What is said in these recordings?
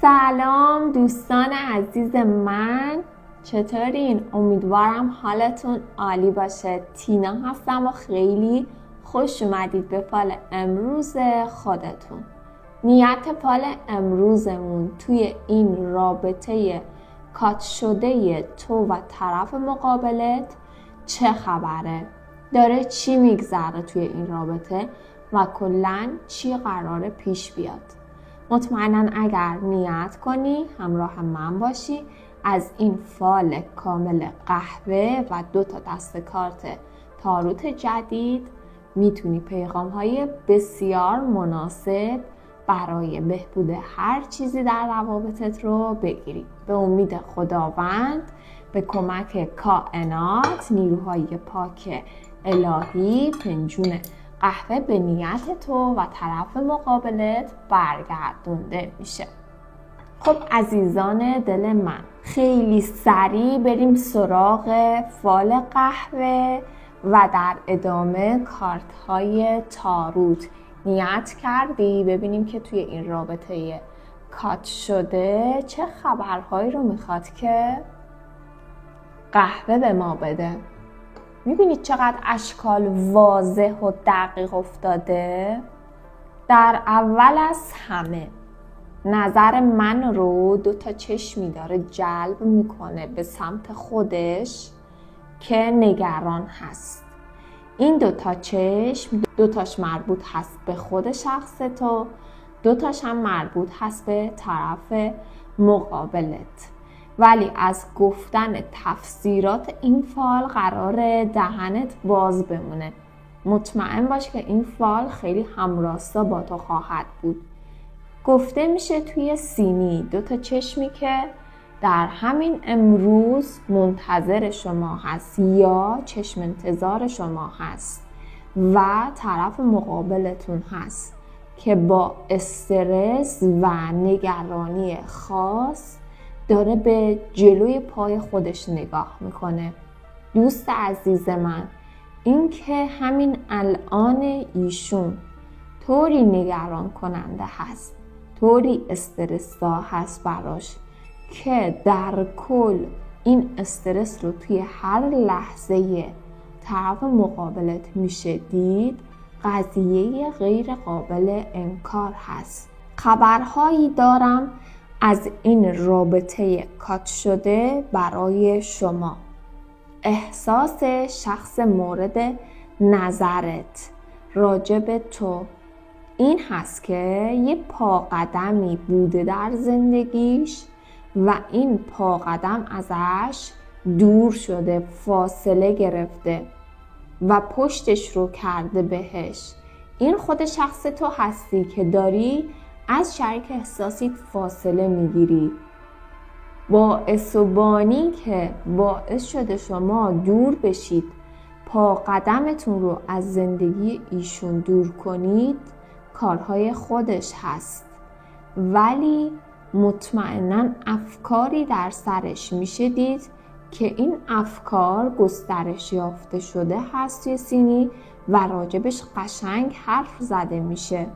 سلام دوستان عزیز من، چطورین؟ امیدوارم حالتون عالی باشه. تینا هستم و خیلی خوش اومدید به فال امروز خودتون. نیت فال امروزمون توی این رابطه کات شده تو و طرف مقابلت چه خبره؟ داره چی میگذره توی این رابطه و کلاً چی قراره پیش بیاد؟ مطمئناً اگر نیت کنی همراه من باشی از این فال کامل قهوه و 2 دسته کارت تاروت جدید میتونی پیغام های بسیار مناسب برای بهبود هر چیزی در روابطت رو بگیری. به امید خداوند، به کمک کائنات، نیروهای پاک الهی، فنجون قهوه به نیت تو و طرف مقابلت برگردونده میشه. خب عزیزان دل من، خیلی سریع بریم سراغ فال قهوه و در ادامه کارت های تاروت. نیت کردی ببینیم که توی این رابطه کات شده چه خبرهایی رو میخواد که قهوه به ما بده. میبینید چقدر اشکال واضح و دقیق افتاده؟ در اول از همه نظر من رو 2 چشمی داره جلب میکنه به سمت خودش که نگران هست. این 2 چشم 2 مربوط هست به خود شخص تو، 2 هم مربوط هست به طرف مقابلت. ولی از گفتن تفسیرات این فال قراره دهنت باز بمونه. مطمئن باش که این فال خیلی همراستا با تو خواهد بود. گفته میشه توی سینی 2 چشمی که در همین امروز منتظر شما هست یا چشم انتظار شما هست و طرف مقابلتون هست که با استرس و نگرانی خاص داره به جلوی پای خودش نگاه میکنه. دوست عزیز من، این که همین الان ایشون طوری نگران کننده هست، طوری استرس‌زا هست براش که در کل این استرس رو توی هر لحظه طرف مقابلت میشه دید، قضیه غیر قابل انکار هست. خبرهایی دارم از این رابطه کات شده برای شما. احساس شخص مورد نظرت راجب تو این هست که یه پاقدمی بوده در زندگیش و این پاقدم ازش دور شده، فاصله گرفته و پشتش رو کرده بهش. این خود شخص تو هستی که داری از شریک احساسیت فاصله میگیری. باعث و بانی که باعث شده شما دور بشید، پا قدمتون رو از زندگی ایشون دور کنید، کارهای خودش هست. ولی مطمئناً افکاری در سرش میشه دید که این افکار گسترش یافته شده هست توی سینی و راجبش قشنگ حرف زده میشه.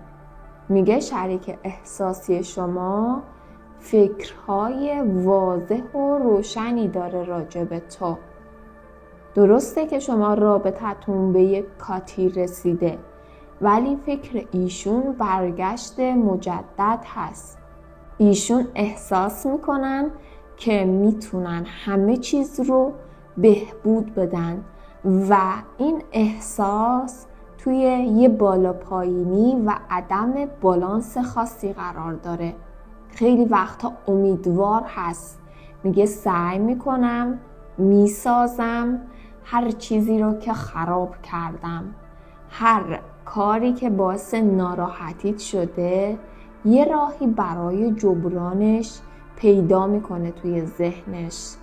میگه شریک احساسی شما فکرهای واضح و روشنی داره راجب تو. درسته که شما رابطتون به یک کاتی رسیده، ولی فکر ایشون برگشت مجدد هست. ایشون احساس میکنن که میتونن همه چیز رو بهبود بدن و این احساس توی یه بالا پایینی و عدم بالانس خاصی قرار داره. خیلی وقتا امیدوار هست، میگه سعی میکنم، میسازم هر چیزی رو که خراب کردم، هر کاری که باعث ناراحتیت شده یه راهی برای جبرانش پیدا میکنه توی ذهنش.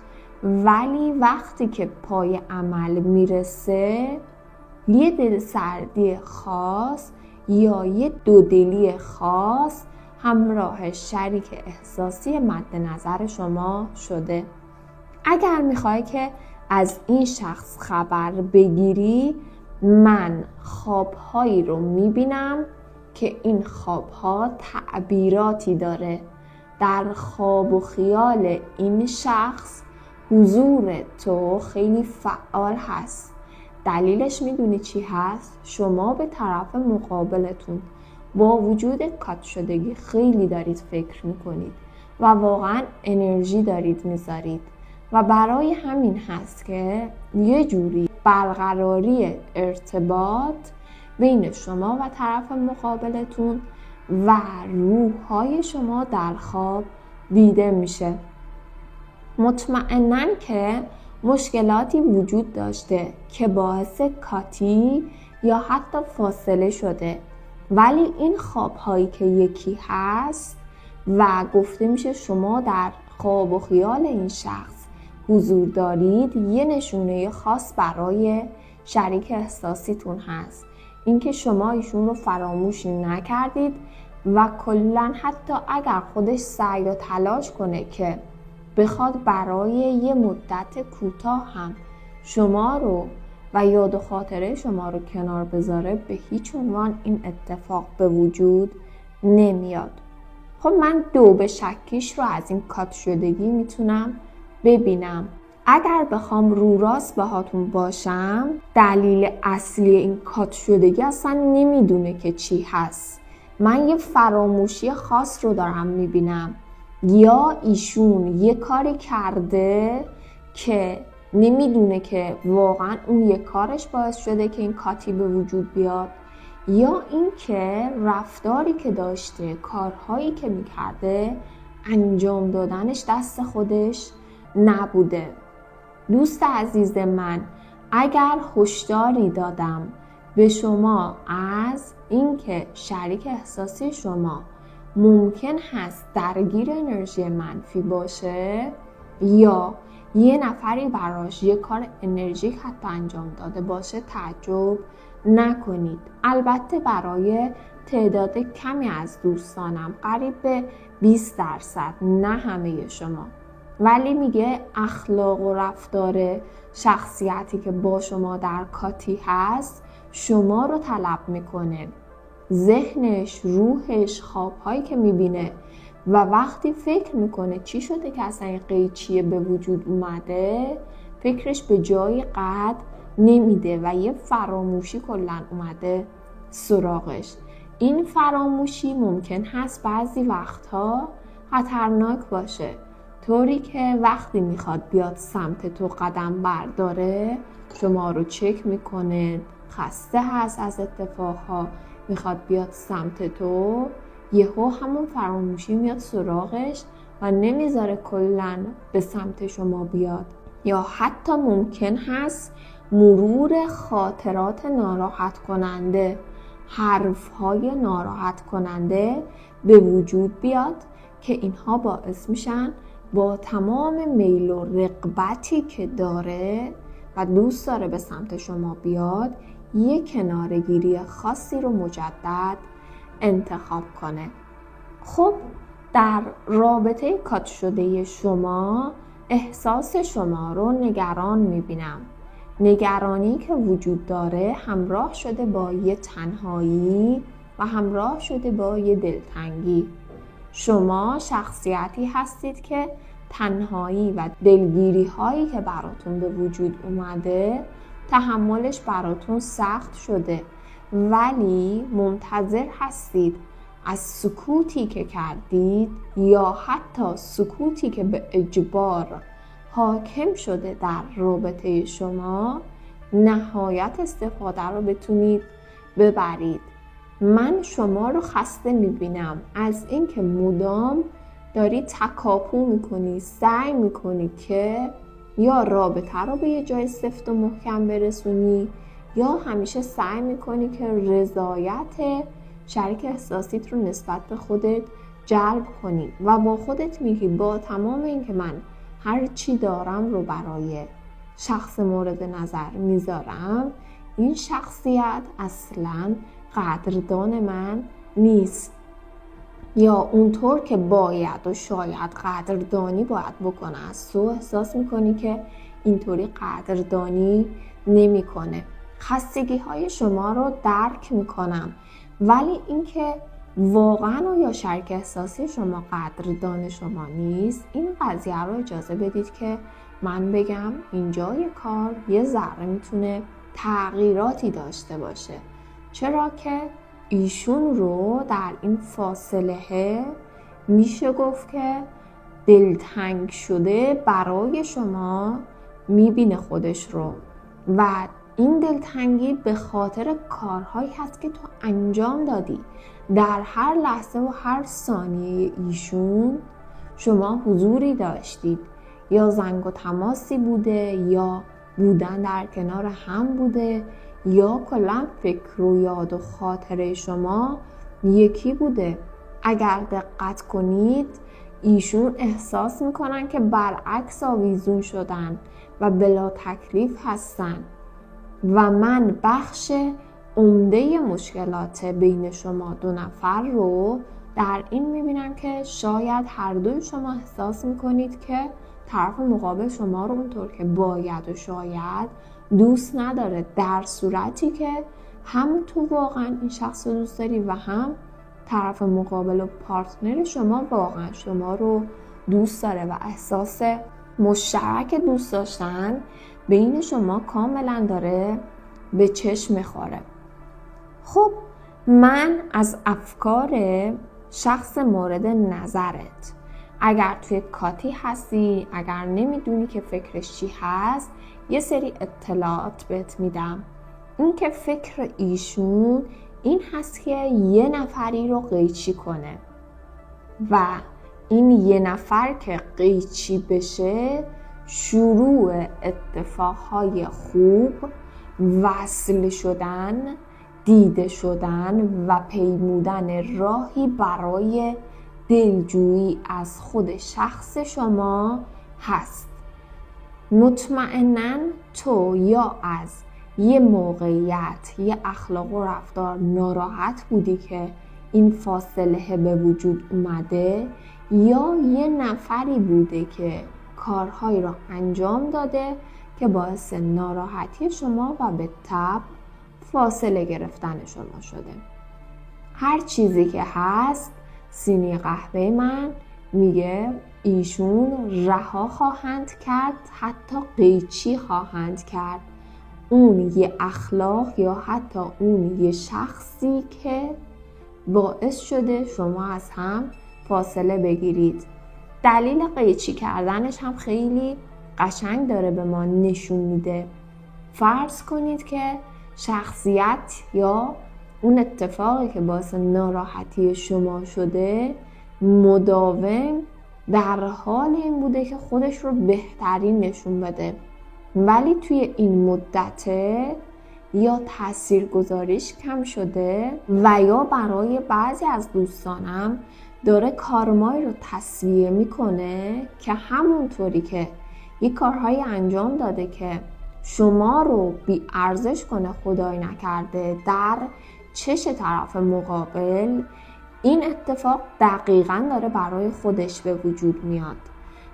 ولی وقتی که پای عمل میرسه یه دلسردی خاص یا یه دودلی خاص همراه شریک احساسی مد نظر شما شده. اگر میخوای که از این شخص خبر بگیری، من خوابهایی رو میبینم که این خوابها تعبیراتی داره در خواب و خیال این شخص حضور تو خیلی فعال هست. دلیلش میدونی چی هست؟ شما به طرف مقابلتون با وجود کات شدگی خیلی دارید فکر میکنید و واقعا انرژی دارید میذارید و برای همین هست که یه جوری برقراری ارتباط بین شما و طرف مقابلتون و روح‌های شما در خواب دیده میشه. مطمئناً که مشکلاتی وجود داشته که باعث کاتی یا حتی فاصله شده، ولی این خواب‌هایی که یکی هست و گفته میشه شما در خواب و خیال این شخص حضور دارید، یه نشونه خاص برای شریک احساسیتون هست. اینکه شما ایشون رو فراموش نکردید و کلاً حتی اگر خودش سعی و تلاش کنه که بخواد برای یه مدت کوتاه هم شما رو و یاد و خاطره شما رو کنار بذاره، به هیچ عنوان این اتفاق به وجود نمیاد. خب من دو به شکیش رو از این کات شدگی میتونم ببینم. اگر بخوام رو راست باهاتون باشم، دلیل اصلی این کات شدگی اصلا نمیدونه که چی هست. من یه فراموشی خاص رو دارم میبینم، یا ایشون یه کاری کرده که نمیدونه که واقعا اون یه کارش باعث شده که این کاتی به وجود بیاد، یا این که رفتاری که داشته، کارهایی که میکرده، انجام دادنش دست خودش نبوده. دوست عزیز من، اگر هشداری دادم به شما از اینکه شریک احساسی شما ممکن هست درگیر انرژی منفی باشه یا یه نفری براش یه کار انرژیک حتی انجام داده باشه، تعجب نکنید. البته برای تعداد کمی از دوستانم، قریب به 20%، نه همه شما، ولی میگه اخلاق و رفتار شخصیتی که با شما در کاتی هست شما رو طلب میکنه. ذهنش، روحش، خوابهایی که میبینه و وقتی فکر میکنه چی شده که اصلا این قیچیه به وجود اومده، فکرش به جای قد نمیده و یه فراموشی کلن اومده سراغش. این فراموشی ممکن هست بعضی وقتها خطرناک باشه، طوری که وقتی میخواد بیاد سمت تو قدم برداره شما رو چک میکنه، خسته هست از اتفاقها، میخواد بیاد سمت تو، یهو همون فراموشی میاد سراغش و نمیذاره کلن به سمت شما بیاد. یا حتی ممکن هست مرور خاطرات ناراحت کننده، حرفهای ناراحت کننده به وجود بیاد که اینها باعث میشن با تمام میل و رغبتی که داره و دوست داره به سمت شما بیاد، یک کنارگیری خاصی رو مجدد انتخاب کنه. خب در رابطه کات شده شما، احساس شما رو نگران میبینم. نگرانی که وجود داره همراه شده با یه تنهایی و همراه شده با یه دلتنگی. شما شخصیتی هستید که تنهایی و دلگیری هایی که براتون به وجود اومده تحملش براتون سخت شده، ولی منتظر هستید از سکوتی که کردید یا حتی سکوتی که به اجبار حاکم شده در رابطه شما نهایت استفاده رو بتونید ببرید. من شما رو خسته میبینم از اینکه مدام داری تکاپو میکنی، سعی میکنی که یا رابطه رو به یه جای سفت و محکم برسونی یا همیشه سعی میکنی که رضایت شریک احساسیت رو نسبت به خودت جلب کنی و با خودت میگی با تمام این که من هر چی دارم رو برای شخص مورد نظر میذارم، این شخصیت اصلاً قدردان من نیست یا اونطور که باید و شاید قدردانی باید بکنه. از تو احساس میکنی که اینطوری قدردانی نمیکنه. خستگی های شما رو درک میکنم، ولی اینکه واقعا آیا شریک احساسی شما قدردان شما نیست؟ این قضیه رو اجازه بدید که من بگم اینجا یه کار یه ذره میتونه تغییراتی داشته باشه، چرا که ایشون رو در این فاصله میشه گفت که دلتنگ شده برای شما میبینه خودش رو و این دلتنگی به خاطر کارهایی هست که تو انجام دادی. در هر لحظه و هر ثانیه ایشون شما حضوری داشتید، یا زنگ و تماسی بوده، یا بودن در کنار هم بوده، یا کلا فکر و یاد و خاطره شما یکی بوده. اگر دقت کنید ایشون احساس میکنن که برعکس آویزون شدن و بلا تکلیف هستن و من بخش عمده مشکلات بین شما دو نفر رو در این میبینم که شاید هر دوی شما احساس میکنید که طرف مقابل شما رو اونطور که باید و شاید دوست نداره، در صورتی که هم تو واقعا این شخص رو دوست داری و هم طرف مقابل و پارتنر شما واقعا شما رو دوست داره و احساس مشترک دوست داشتن بین شما کاملا داره به چشم میخوره. خب من از افکار شخص مورد نظرت، اگر توی کاتی هستی، اگر نمیدونی که فکرش چی هست، یه سری اطلاعات بهت میدم. این که فکر ایشون این هست که یه نفری رو قیچی کنه و این یه نفر که قیچی بشه شروع اتفاقهای خوب، وصل شدن، دیده شدن و پیمودن راهی برای دلجویی از خود شخص شما هست. مطمئناً تو یا از یه موقعیت، یه اخلاق و رفتار ناراحت بودی که این فاصله به وجود اومده، یا یه نفری بوده که کارهایی را انجام داده که باعث ناراحتی شما و به تبع فاصله گرفتن شما شده. هر چیزی که هست، سینی قهوه من میگه ایشون رها خواهند کرد، حتی قیچی خواهند کرد اون یه اخلاق یا حتی اون یه شخصی که باعث شده شما از هم فاصله بگیرید. دلیل قیچی کردنش هم خیلی قشنگ داره به ما نشون میده. فرض کنید که شخصیت یا اون اتفاقی که باعث ناراحتی شما شده مداوم در حال این بوده که خودش رو بهترین نشون بده، ولی توی این مدته یا تاثیرگذاریش کم شده و یا برای بعضی از دوستانم داره کارمایی رو تسویه میکنه که همونطوری که یک کارهایی انجام داده که شما رو بی ارزش کنه، خدای نکرده در چش طرف مقابل، این اتفاق دقیقاً داره برای خودش به وجود میاد.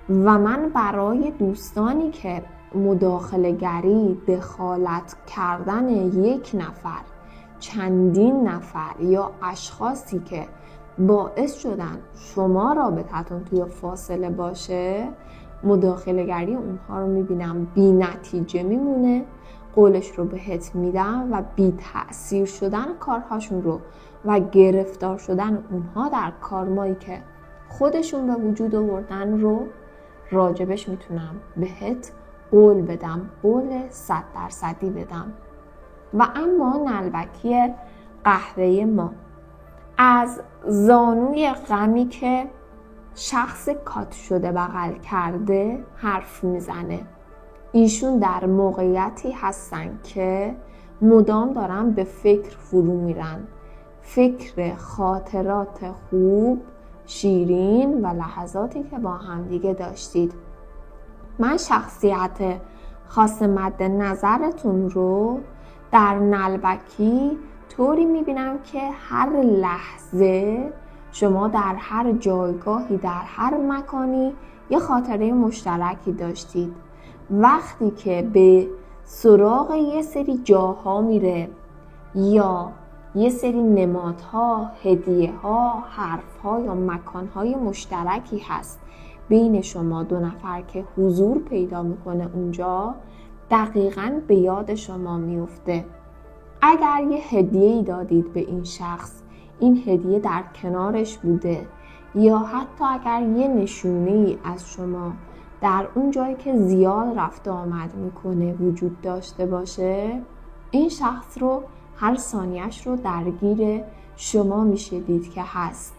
و من برای دوستانی که مداخله گری، دخالت کردن یک نفر، چندین نفر یا اشخاصی که باعث شدن شما رابطتون توی فاصله باشه، مداخله گری اونها رو میبینم بی نتیجه میمونه، قولش رو بهت میدم و بی تأثیر شدن کارهاشون رو و گرفتار شدن اونها در کارمایی که خودشون به وجود آوردن رو راجبش میتونم بهت قول بدم، قول 100% بدم. و اما نلبکی قهوه ما از زانوی غمی که شخص کات شده بغل کرده حرف میزنه. ایشون در موقعیتی هستن که مدام دارن به فکر فرو میرن، فکر خاطرات خوب، شیرین و لحظاتی که با هم دیگه داشتید. من شخصیت خاص مد نظرتون رو در نلبکی طوری میبینم که هر لحظه شما در هر جایگاهی، در هر مکانی یه خاطره مشترکی داشتید. وقتی که به سراغ یه سری جاها میره یا یه سری نمادها، هدیه‌ها، حرف‌ها یا مکان‌های مشترکی هست بین شما دو نفر که حضور پیدا میکنه اونجا، دقیقاً به یاد شما میفته. اگر یه هدیه‌ای دادید به این شخص، این هدیه در کنارش بوده، یا حتی اگر یه نشونه‌ای از شما در اون جایی که زیاد رفت و آمد میکنه وجود داشته باشه، این شخص رو هر ثانیه‌اش رو درگیر شما میشه دید که هست.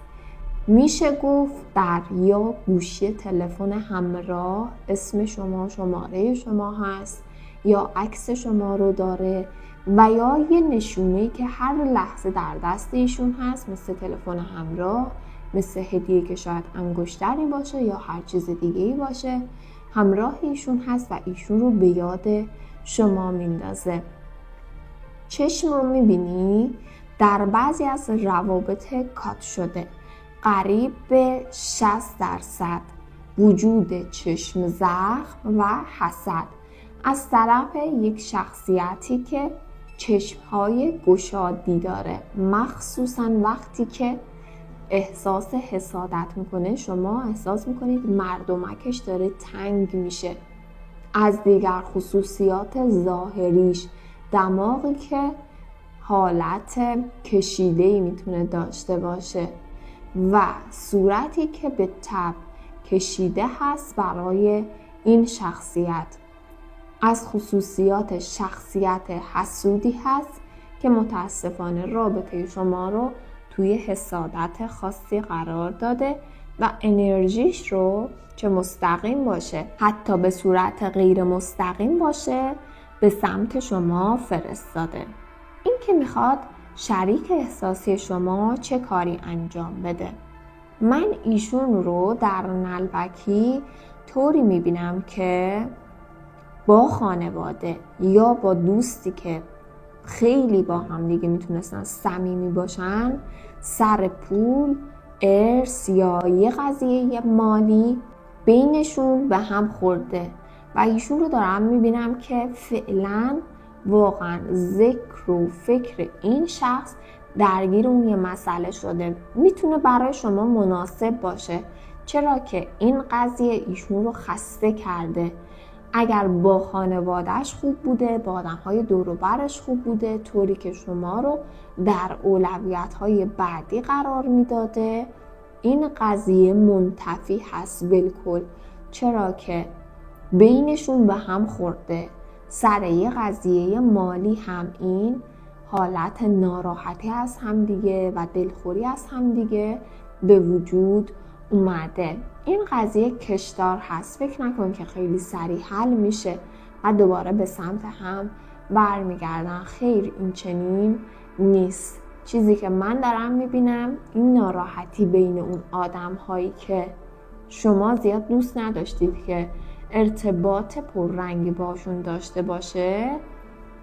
میشه گفت در یا گوشی تلفن همراه اسم شما، شماره شما هست، یا عکس شما رو داره، و یا یه نشونه‌ای که هر لحظه در دست ایشون هست، مثل تلفن همراه، مثل هدیه که شاید انگشتری باشه یا هر چیز دیگه‌ای باشه، همراه ایشون هست و ایشون رو به یاد شما میندازه. چشم رو میبینی در بعضی از روابط کات شده قریب به 60% وجود چشم زخم و حسد از طرف یک شخصیتی که چشمهای گشادی داره، مخصوصا وقتی که احساس حسادت میکنه. شما احساس میکنید مردمکش داره تنگ میشه. از دیگر خصوصیات ظاهریش، دماغی که حالت کشیده‌ای میتونه داشته باشه و صورتی که به تب کشیده هست برای این شخصیت. از خصوصیات شخصیت حسودی هست که متاسفانه رابطه شما رو توی حسادت خاصی قرار داده و انرژیش رو چه مستقیم باشه حتی به صورت غیر مستقیم باشه به سمت شما فرستاده. این که میخواد شریک احساسی شما چه کاری انجام بده. من ایشون رو در نلبکی طوری میبینم که با خانواده یا با دوستی که خیلی با هم دیگه میتونستن صمیمی باشن، سر پول، ارث یا یه قضیه مالی بینشون به هم خورده و ایشون رو دارم میبینم که فعلا واقعا ذکر و فکر این شخص درگیر اون یه مسئله شده. میتونه برای شما مناسب باشه، چرا که این قضیه ایشون رو خسته کرده. اگر با خانوادهش خوب بوده، با آدم‌های دور و برش خوب بوده، طوری که شما رو در اولویت‌های بعدی قرار میداده، این قضیه منتفی هست بالکل، چرا که بینشون به هم خورده. سر یه قضیه مالی هم این حالت ناراحتی از هم دیگه و دلخوری از هم دیگه به وجود اومده. این قضیه کشدار هست، فکر نکن که خیلی سریع حل میشه و دوباره به سمت هم برمیگردن. خیر، این چنین نیست. چیزی که من دارم میبینم این ناراحتی بین اون آدم هایی که شما زیاد دوست نداشتید که ارتباط پررنگی باشون داشته باشه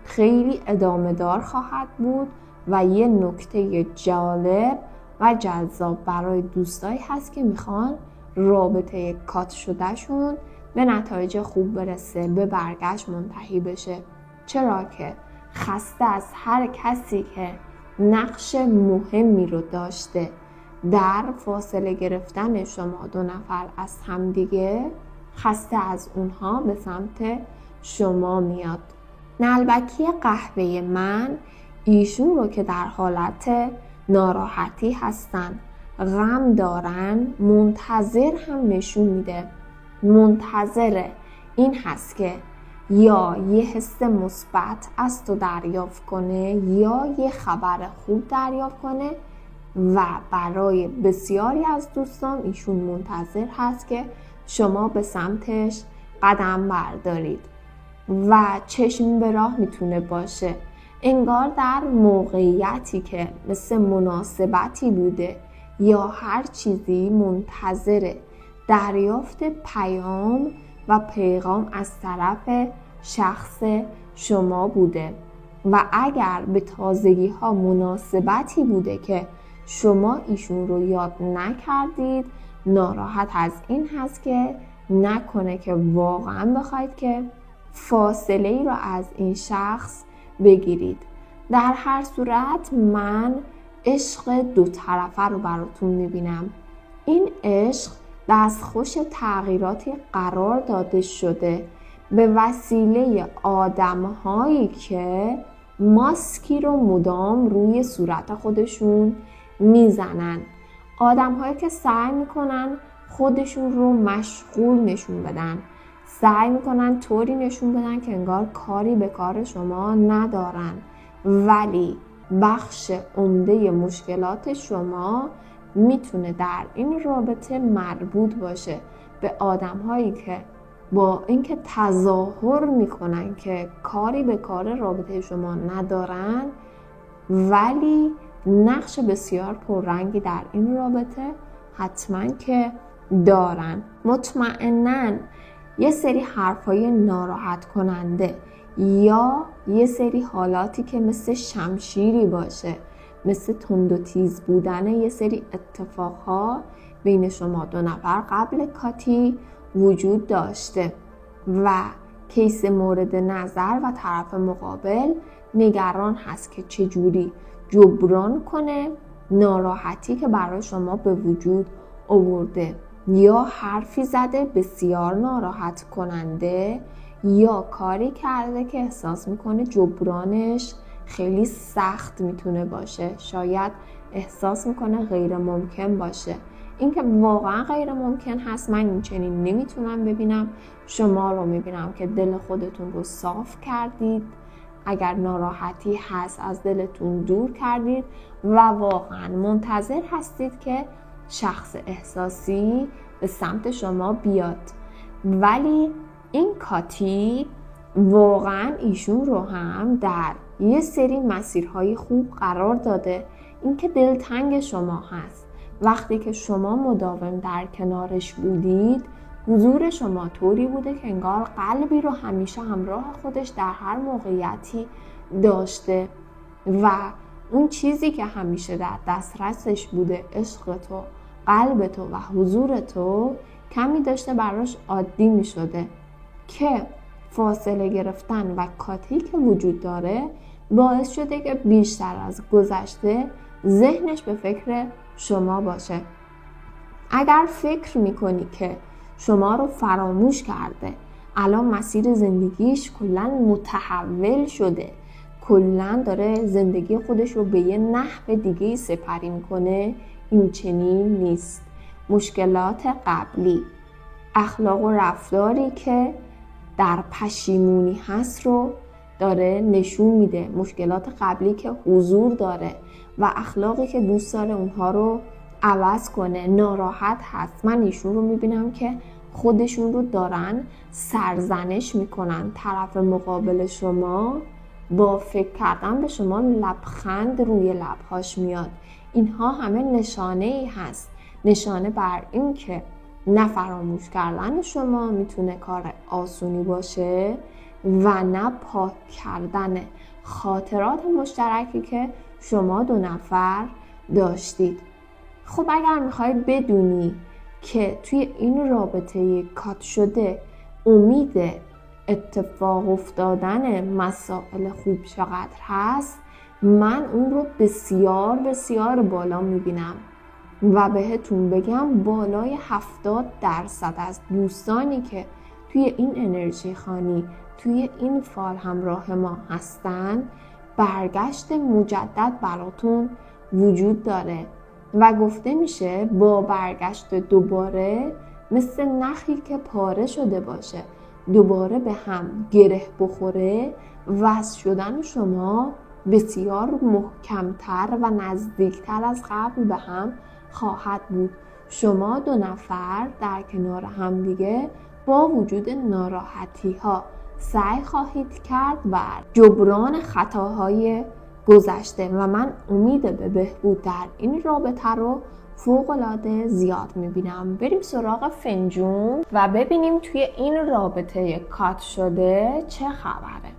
خیلی ادامه دار خواهد بود و یه نکته جالب و جذاب برای دوستایی هست که میخوان رابطه کات شدهشون به نتایج خوب برسه، به برگشت منتهی بشه، چرا که خسته از هر کسی که نقش مهمی رو داشته در فاصله گرفتن شما دو نفر از همدیگه، خسته از اونها به سمت شما میاد. نلبکی قهوه من ایشون رو که در حالت ناراحتی هستن، غم دارن، منتظر هم نشون میده. منتظر این هست که یا یه حس مثبت از تو دریافت کنه یا یه خبر خوب دریافت کنه و برای بسیاری از دوستان ایشون منتظر هست که شما به سمتش قدم بردارید و چشم به راه میتونه باشه. انگار در موقعیتی که مثل مناسبتی بوده یا هر چیزی منتظر دریافت پیام و پیغام از طرف شخص شما بوده و اگر به تازگی ها مناسبتی بوده که شما ایشون رو یاد نکردید، ناراحت از این هست که نکنه که واقعا بخواید که فاصله ای رو از این شخص بگیرید در هر صورت من عشق دو طرفه رو براتون میبینم. این عشق دستخوش تغییراتی قرار داده شده به وسیله آدم‌هایی که ماسکی رو مدام روی صورت خودشون میزنن. آدم‌هایی که سعی میکنن خودشون رو مشغول نشون بدن، سعی میکنن طوری نشون بدن که انگار کاری به کار شما ندارن، ولی بخش عمده مشکلات شما میتونه در این رابطه مربوط باشه به آدم‌هایی که با اینکه تظاهر میکنن که کاری به کار رابطه شما ندارن، ولی نقش بسیار پررنگی در این رابطه حتما که دارن. مطمئناً یه سری حرفای ناراحت کننده یا یه سری حالاتی که مثل شمشیری باشه، مثل تند و تیز بودن یه سری اتفاقها بین شما دو نفر قبل کاتی وجود داشته و کیس مورد نظر و طرف مقابل نگران هست که چجوری جبران کنه ناراحتی که برای شما به وجود آورده، یا حرفی زده بسیار ناراحت کننده، یا کاری کرده که احساس میکنه جبرانش خیلی سخت میتونه باشه، شاید احساس میکنه غیر ممکن باشه. اینکه واقعا غیر ممکن هست من این چنین نمیتونم ببینم. شما رو میبینم که دل خودتون رو صاف کردید، اگر ناراحتی هست از دلتون دور کردید و واقعا منتظر هستید که شخص احساسی به سمت شما بیاد. ولی این کاتی واقعا ایشون رو هم در یه سری مسیرهای خوب قرار داده. اینکه دلتنگ شما هست، وقتی که شما مداوم در کنارش بودید حضور شما طوری بوده که انگار قلبی رو همیشه همراه خودش در هر موقعیتی داشته و اون چیزی که همیشه در دسترسش بوده، عشق تو، قلب تو و حضور تو، کمی داشته براش عادی می شده که فاصله گرفتن و کاتی که وجود داره باعث شده که بیشتر از گذشته ذهنش به فکر شما باشه. اگر فکر میکنی که شما رو فراموش کرده، الان مسیر زندگیش کلاً متحول شده، کلاً داره زندگی خودش رو به یه نحو دیگه سپری میکنه، این چنین نیست. مشکلات قبلی، اخلاق و رفتاری که در پشیمونی هست رو داره نشون میده، مشکلات قبلی که حضور داره و اخلاقی که دوست داره اونها رو عوض کنه. ناراحت هست، من ایشون رو میبینم که خودشون رو دارن سرزنش میکنن. طرف مقابل شما با فکر کردن به شما لبخند روی لبهاش میاد. اینها همه نشانه ای هست، نشانه بر این که نه فراموش کردن شما میتونه کار آسونی باشه و نه پاک کردن خاطرات مشترکی که شما دو نفر داشتید. خب اگر میخوای بدونی که توی این رابطه کات شده امید اتفاق افتادن مسائل خوب چقدر هست، من اون رو بسیار بسیار بالا میبینم و بهتون بگم بالای 70% از دوستانی که توی این انرژی خانی، توی این فال همراه ما هستن، برگشت مجدد براتون وجود داره و گفته میشه با برگشت دوباره مثل نخی که پاره شده باشه، دوباره به هم گره بخوره، وصل شدن شما بسیار محکمتر و نزدیکتر از قبل به هم خواهد بود. شما دو نفر در کنار هم دیگه با وجود ناراحتی ها سعی خواهید کرد و جبران خطاهای گذشته و من امید به بهبود در این رابطه رو فوق‌العاده زیاد میبینم. بریم سراغ فنجون و ببینیم توی این رابطه کات شده چه خبره.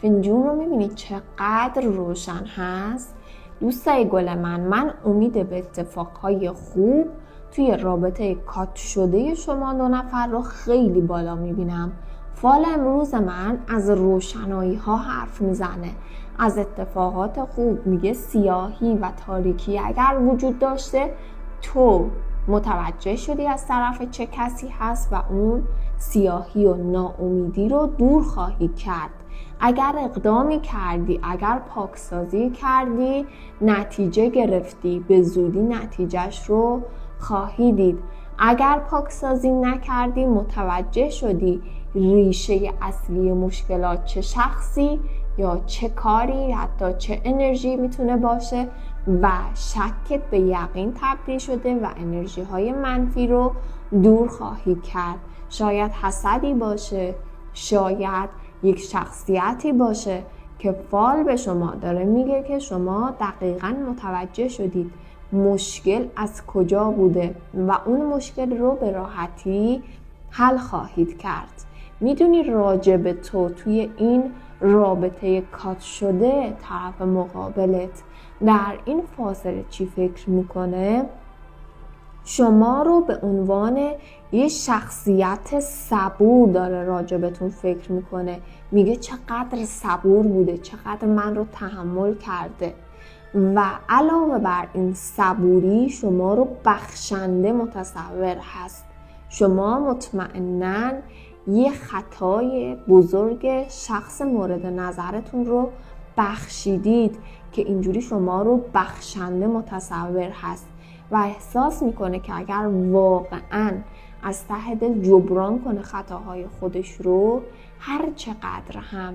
فنجون رو میبینید چقدر روشن هست. دوستای گل من امید به اتفاقهای خوب توی رابطه کات شده شما دو نفر رو خیلی بالا میبینم. فال امروز من از روشنایی ها حرف میزنه، از اتفاقات خوب. میگه سیاهی و تاریکی اگر وجود داشته، تو متوجه شدی از طرف چه کسی هست و اون سیاهی و ناامیدی رو دور خواهی کرد. اگر اقدامی کردی، اگر پاکسازی کردی، نتیجه گرفتی، به زودی نتیجهش رو خواهی دید. اگر پاکسازی نکردی، متوجه شدی ریشه اصلی مشکلات چه شخصی یا چه کاری، حتی چه انرژی میتونه باشه و شکت به یقین تبدیل شده و انرژی های منفی رو دور خواهی کرد. شاید حسدی باشه، شاید یک شخصیتی باشه که فال به شما داره میگه که شما دقیقاً متوجه شدید مشکل از کجا بوده و اون مشکل رو به راحتی حل خواهید کرد. میدونی راجع به تو توی این رابطه کات شده طرف مقابلت در این فاصله چی فکر میکنه؟ شما رو به عنوان یه شخصیت صبور داره راجع بهتون فکر میکنه. میگه چقدر صبور بوده، چقدر من رو تحمل کرده و علاوه بر این صبوری شما رو بخشنده متصور هست. شما مطمئناً یه خطای بزرگ شخص مورد نظرتون رو بخشیدید که اینجوری شما رو بخشنده متصور هست و احساس میکنه که اگر واقعاً از ته دل جبران کنه خطاهای خودش رو، هر چقدر هم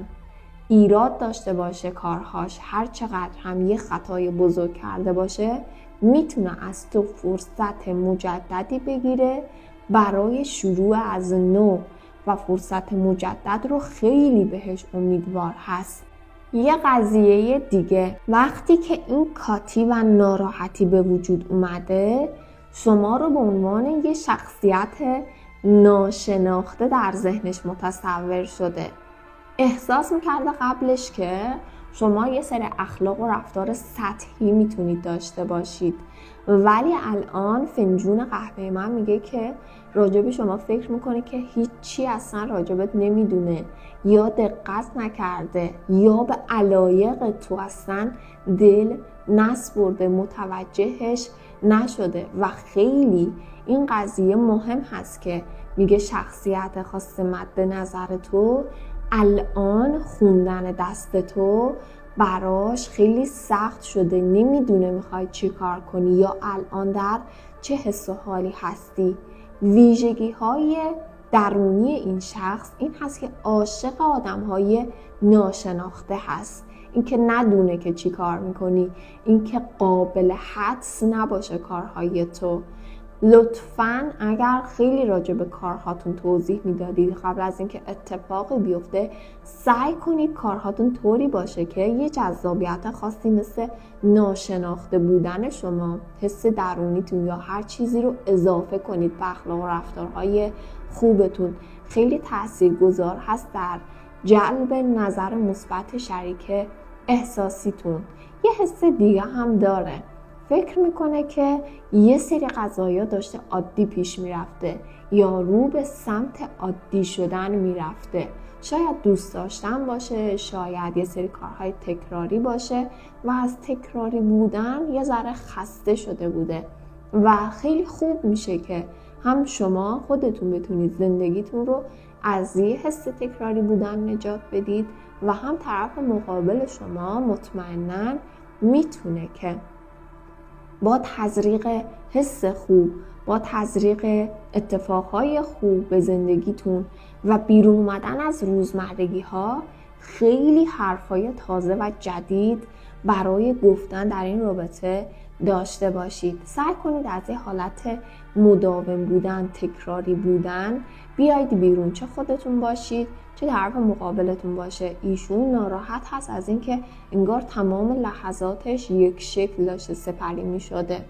ایراد داشته باشه کارهاش، هر چقدر هم یه خطای بزرگ کرده باشه، میتونه از تو فرصت مجددی بگیره برای شروع از نو و فرصت مجدد رو خیلی بهش امیدوار هست. یه قضیه دیگه، وقتی که این کاتی و ناراحتی به وجود اومده، شما رو به عنوان یه شخصیت ناشناخته در ذهنش متصور شده. احساس میکرده قبلش که شما یه سری اخلاق و رفتار سطحی میتونید داشته باشید، ولی الان فنجون قهوه من میگه که راجب شما فکر میکنه که هیچی اصلا راجبت نمیدونه یا دقت نکرده یا به علایق تو اصلا دل نسپرده، متوجهش نشده و خیلی این قضیه مهم هست که میگه شخصیت خاص مد نظر تو الان خوندن دست تو براش خیلی سخت شده، نمیدونه میخوای چی کار کنی یا الان در چه حس و حالی هستی. ویژگی های درونی این شخص این هست که عاشق آدم های ناشناخته هست، اینکه ندونه که چی کار میکنی، اینکه قابل حدس نباشه کارهای تو. لطفاً اگر خیلی راجع به کارهاتون توضیح میدادید قبل از اینکه اتفاقی بیفته، سعی کنید کارهاتون طوری باشه که یه جذابیت خاصی مثل ناشناخته بودن شما، حس درونیتون یا هر چیزی رو اضافه کنید به اخلاق و رفتارهای خوبتون. خیلی تاثیرگذار هست در جلب نظر مثبت شریک احساسیتون. یه حس دیگه هم داره، فکر میکنه که یه سری قضایا داشته عادی پیش میرفته یا رو به سمت عادی شدن میرفته. شاید دوست داشتن باشه، شاید یه سری کارهای تکراری باشه و از تکراری بودن یه ذره خسته شده بوده و خیلی خوب میشه که هم شما خودتون بتونید زندگیتون رو از یه حس تکراری بودن نجات بدید و هم طرف مقابل شما مطمئناً میتونه که با تزریق حس خوب، با تزریق اتفاقهای خوب به زندگیتون و بیرون اومدن از روزمرگی ها خیلی حرفای تازه و جدید برای گفتن در این رابطه داشته باشید. سعی کنید از این حالت مداوم بودن، تکراری بودن بیایید بیرون، چه خودتون باشید چه طرف مقابلتون باشه. ایشون ناراحت هست از اینکه انگار تمام لحظاتش یک شکل داشته سپری می شده.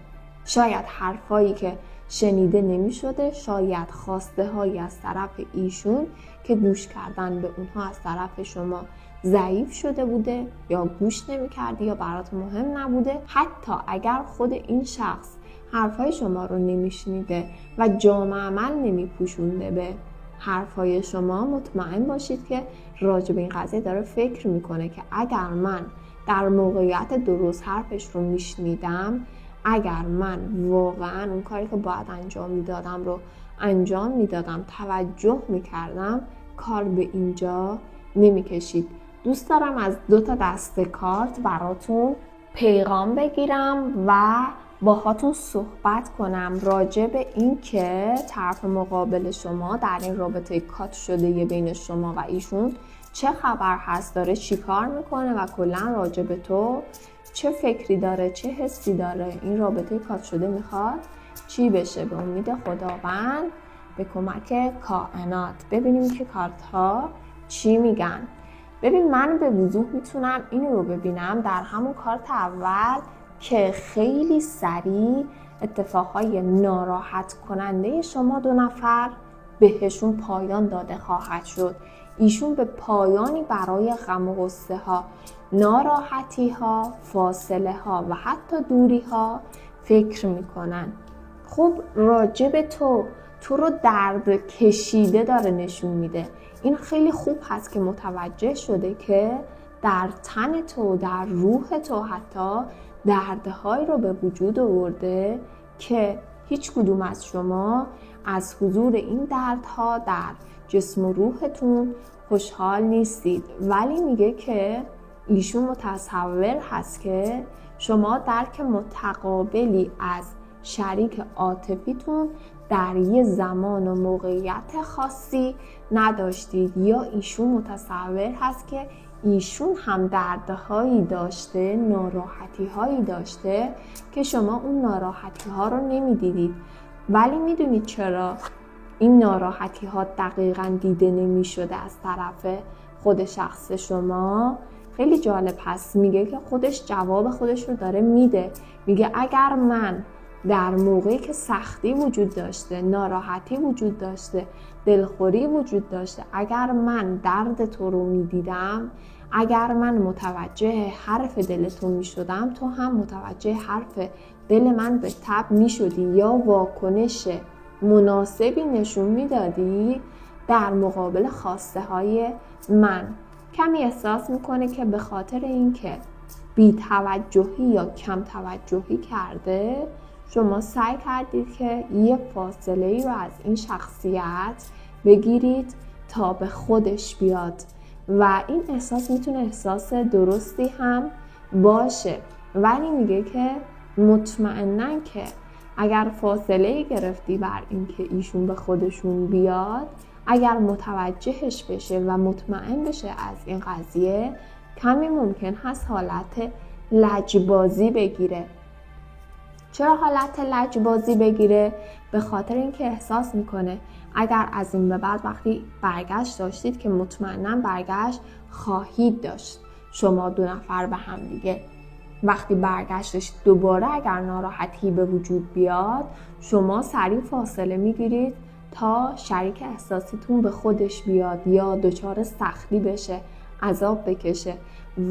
شاید حرفایی که شنیده نمی شده، شاید خواسته هایی از طرف ایشون که گوش کردن به اونها از طرف شما ضعیف شده بوده یا گوش نمی کردی یا برات مهم نبوده. حتی اگر خود این شخص حرفای شما رو نمی شنیده و جامع عمل نمی پوشونده به حرفای شما، مطمئن باشید که راجع به این قضیه داره فکر میکنه که اگر من در موقعیت درست حرفش رو میشنیدم، اگر من واقعا اون کاری که باید انجام میدادم رو انجام میدادم، توجه میکردم، کار به اینجا نمیکشید. دوست دارم از 2 دسته کارت براتون پیغام بگیرم و باهاتون صحبت کنم راجع به این که طرف مقابل شما در این رابطه کات شده بین شما و ایشون چه خبر هست، داره چی کار میکنه و کلا راجع به تو چه فکری داره، چه حسی داره. این رابطه کات شده میخواد چی بشه؟ به امید خداوند به کمک کائنات ببینیم که کارت ها چی میگن. ببین، من به وضوح میتونم این رو ببینم در همون کارت اول که خیلی سریع اتفاقهای ناراحت کننده شما 2 نفر بهشون پایان داده خواهد شد. ایشون به پایانی برای غم و غصه ها، ناراحتی ها، فاصله ها و حتی دوری ها فکر میکنن. خب راجع به تو رو درد کشیده داره نشون میده. این خیلی خوب هست که متوجه شده که در تن تو، در روح تو حتی دردهایی رو به وجود آورده که هیچ کدوم از شما از حضور این دردها در جسم و روحتون خوشحال نیستید. ولی میگه که ایشون متصور هست که شما درک متقابلی از شریک عاطفیتون در یه زمان و موقعیت خاصی نداشتید، یا ایشون متصور هست که ایشون هم دردهایی داشته، ناراحتی‌هایی داشته که شما اون ناراحتی‌ها رو نمی‌دیدید. ولی میدونید چرا این ناراحتی‌ها دقیقاً دیده نمی‌شده از طرف خود شخص شما؟ خیلی جالب هست. میگه که خودش جواب خودش رو داره میده. میگه اگر من در موقعی که سختی وجود داشته، ناراحتی وجود داشته، دلخوری وجود داشته، اگر من درد تو رو میدیدم، اگر من متوجه حرف دل تو میشدم، تو هم متوجه حرف دل من به تبع میشدی یا واکنش مناسبی نشون میدادی در مقابل خواسته های من. کمی احساس میکنه که به خاطر اینکه بی توجهی یا کم توجهی کرده، شما سعی کردید که یه فاصله ای رو از این شخصیت بگیرید تا به خودش بیاد و این احساس میتونه احساس درستی هم باشه. ولی میگه که مطمئناً که اگر فاصله ای گرفتی بر این که ایشون به خودشون بیاد، اگر متوجهش بشه و مطمئن بشه از این قضیه، کمی ممکن هست حالت لجبازی بگیره. چرا حالت لجبازی بگیره؟ به خاطر اینکه احساس میکنه اگر از این به بعد وقتی برگشت داشتید که مطمئنا برگشت خواهید داشت شما 2 نفر به هم دیگه، وقتی برگشتش دوباره اگر ناراحتی به وجود بیاد، شما سریع فاصله میگیرید تا شریک احساسیتون به خودش بیاد یا دچار سختی بشه، عذاب بکشه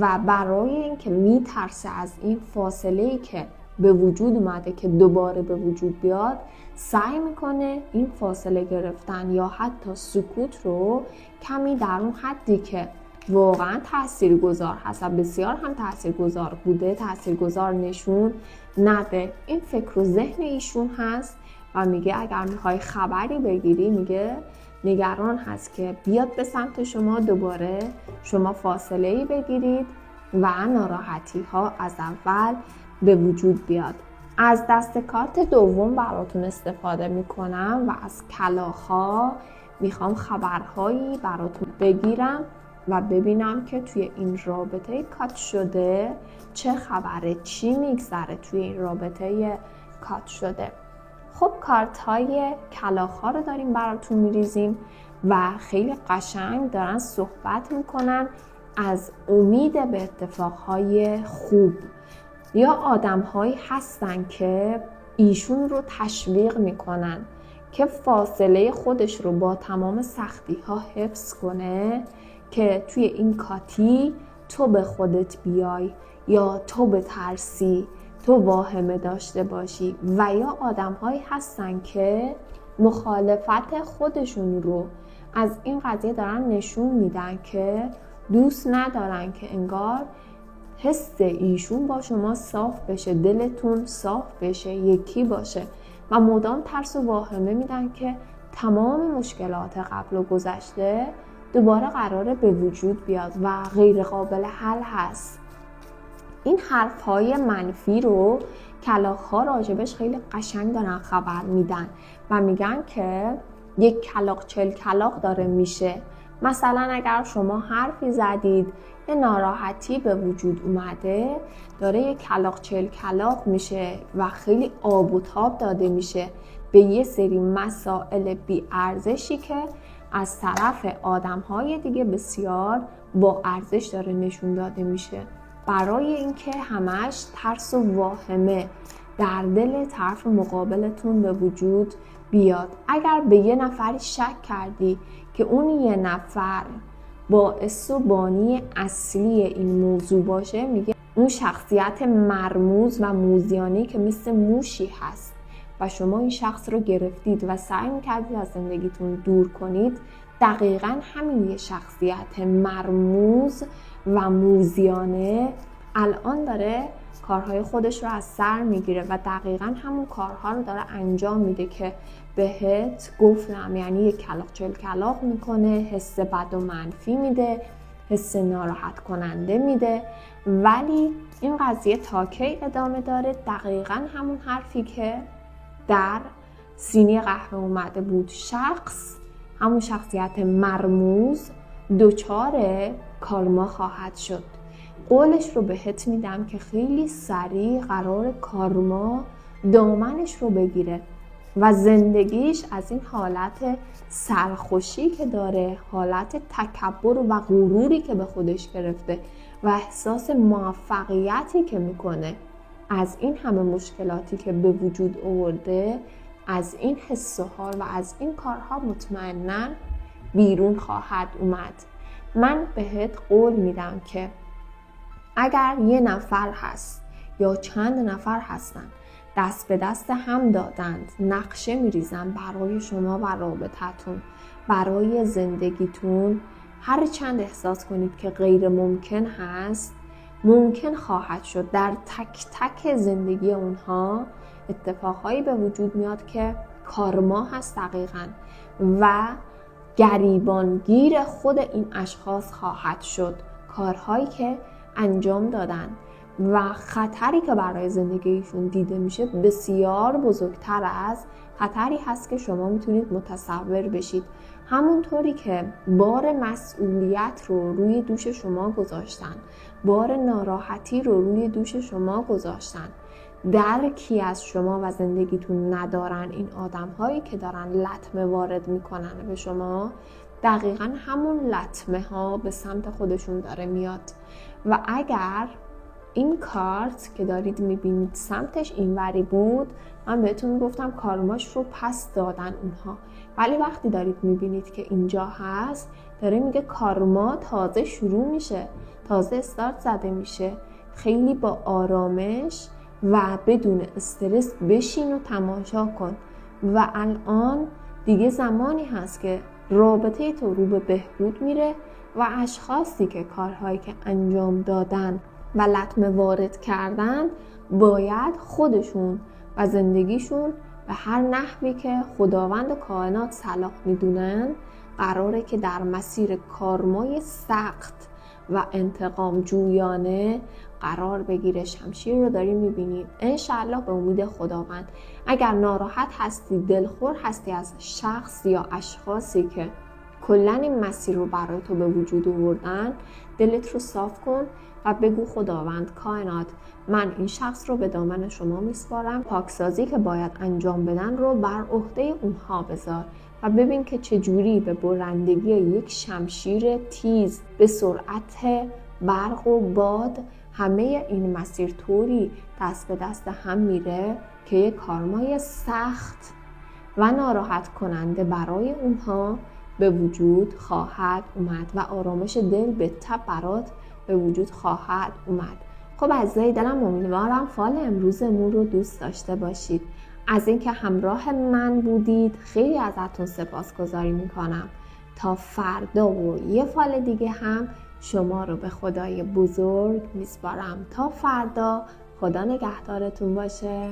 و برای اینکه میترسه از این فاصله‌ای که به وجود اومده که دوباره به وجود بیاد، سعی میکنه این فاصله گرفتن یا حتی سکوت رو کمی در اون حدی که واقعا تاثیرگذار هست و بسیار هم تاثیرگذار بوده، تاثیرگذار نشون نده. این فکر و ذهن ایشون هست و میگه اگر میخوای خبری بگیری، میگه نگران هست که بیاد به سمت شما، دوباره شما فاصله‌ای بگیرید و ناراحتی ها از اول به وجود بیاد. از دست کارت دوم براتون استفاده میکنم و از کلاغ‌ها میخوام خبرهایی براتون بگیرم و ببینم که توی این رابطه کات شده چه خبره، چی میگذره توی این رابطه کات شده. خب کارت های کلاغ‌ها رو داریم براتون میریزیم و خیلی قشنگ دارن صحبت میکنن از امید به اتفاقهای خوب. یا آدم‌هایی هستن که ایشون رو تشویق میکنن که فاصله خودش رو با تمام سختی‌ها حفظ کنه که توی این کاتی تو به خودت بیای یا تو بترسی، تو واهمه داشته باشی. و یا آدم‌هایی هستن که مخالفت خودشون رو از این قضیه دارن نشون میدن که دوست ندارن که انگار حس ایشون با شما صاف بشه، دلتون صاف بشه، یکی باشه و مدام ترس و واهمه میدن که تمام مشکلات قبل و گذشته دوباره قراره به وجود بیاد و غیر قابل حل هست. این حرفهای منفی رو کلاغ‌ها راجبش خیلی قشنگ دارن خبر میدن و میگن که یک کلاغ 40 کلاغ داره میشه. مثلا اگر شما حرفی زدید، یه ناراحتی به وجود اومده، داره یک کلاغ 40 کلاغ میشه و خیلی آب و تاب داده میشه به یه سری مسائل بی ارزشی که از طرف آدم‌های دیگه بسیار با ارزش داره نشون داده میشه، برای اینکه همش ترس و واهمه در دل طرف مقابلتون به وجود بیاد. اگر به یه نفری شک کردی که اون یه نفر باعث و بانی اصلی این موضوع باشه، میگه اون شخصیت مرموز و موذیانه‌ای که مثل موشی هست و شما این شخص رو گرفتید و سعی میکردید از زندگیتون دور کنید، دقیقاً همین یه شخصیت مرموز و موذیانه الان داره کارهای خودش رو از سر میگیره و دقیقاً همون کارها رو داره انجام میده که بهت گفتم. یعنی یک کلاغ 40 کلاغ میکنه، حس بد و منفی میده، حس ناراحت کننده میده، ولی این قضیه تا کی ادامه داره؟ دقیقاً همون حرفی که در سینی قهوه اومده بود. شخص، همون شخصیت مرموز، دچار کارما خواهد شد. قولش رو بهت میدم که خیلی سریع قرار کارما دامنش رو بگیره و زندگیش از این حالت سرخوشی که داره، حالت تکبر و غروری که به خودش گرفته و احساس موفقیتی که میکنه، از این همه مشکلاتی که به وجود آورده، از این حس و حال و از این کارها مطمئناً بیرون خواهد اومد. من بهت قول میدم که اگر یه نفر هست یا چند نفر هستن دست به دست هم دادند، نقشه میریزن برای شما و رابطتون، برای زندگیتون، هر چند احساس کنید که غیر ممکن هست، ممکن خواهد شد. در تک تک زندگی اونها اتفاقهایی به وجود میاد که کارما هست دقیقاً و گریبانگیر خود این اشخاص خواهد شد، کارهایی که انجام دادن و خطری که برای زندگیشون دیده میشه بسیار بزرگتر از خطری هست که شما میتونید متصور بشید. همونطوری که بار مسئولیت رو روی دوش شما گذاشتن، بار ناراحتی رو روی دوش شما گذاشتن، درکی از شما و زندگیتون ندارن این آدم هایی که دارن لطمه وارد میکنن به شما، دقیقا همون لطمه ها به سمت خودشون داره میاد. و اگر این کارت که دارید میبینید سمتش اینوری بود، من بهتون گفتم کارماش رو پس دادن اونها، ولی وقتی دارید میبینید که اینجا هست، داره میگه کارما تازه شروع میشه، تازه استارت زده میشه. خیلی با آرامش و بدون استرس بشین و تماشا کن و الان دیگه زمانی هست که رابطه تو رو به بهبود میره و اشخاصی که کارهایی که انجام دادن و لطمه وارد کردن باید خودشون و زندگیشون به هر نحوی که خداوند کائنات صلاح میدونن قراره که در مسیر کارمای سخت و انتقام جویانه قرار بگیره. شمشیر رو داریم میبینیم. انشالله به امید خداوند. اگر ناراحت هستی، دلخور هستی از شخص یا اشخاصی که کلن این مسیر رو برای تو به وجود آوردن، دلت رو صاف کن و بگو خداوند کائنات، من این شخص رو به دامن شما میسپارم، پاکسازی که باید انجام بدن رو بر عهده اونها بذار و ببین که چجوری به برندگی یک شمشیر تیز به سرعت برق و باد همه این مسیر طوری دست به دست هم میره که یک کارمای سخت و ناراحت کننده برای اونها به وجود خواهد اومد و آرامش دل به تب برات به وجود خواهد اومد. خب عزیزای دلم، امیدوارم فال امروزمون رو دوست داشته باشید. از اینکه همراه من بودید خیلی ازتون سپاسگزاری میکنم. تا فردا و یه فال دیگه هم شما رو به خدای بزرگ میسپارم تا فردا. خدا نگهدارتون باشه.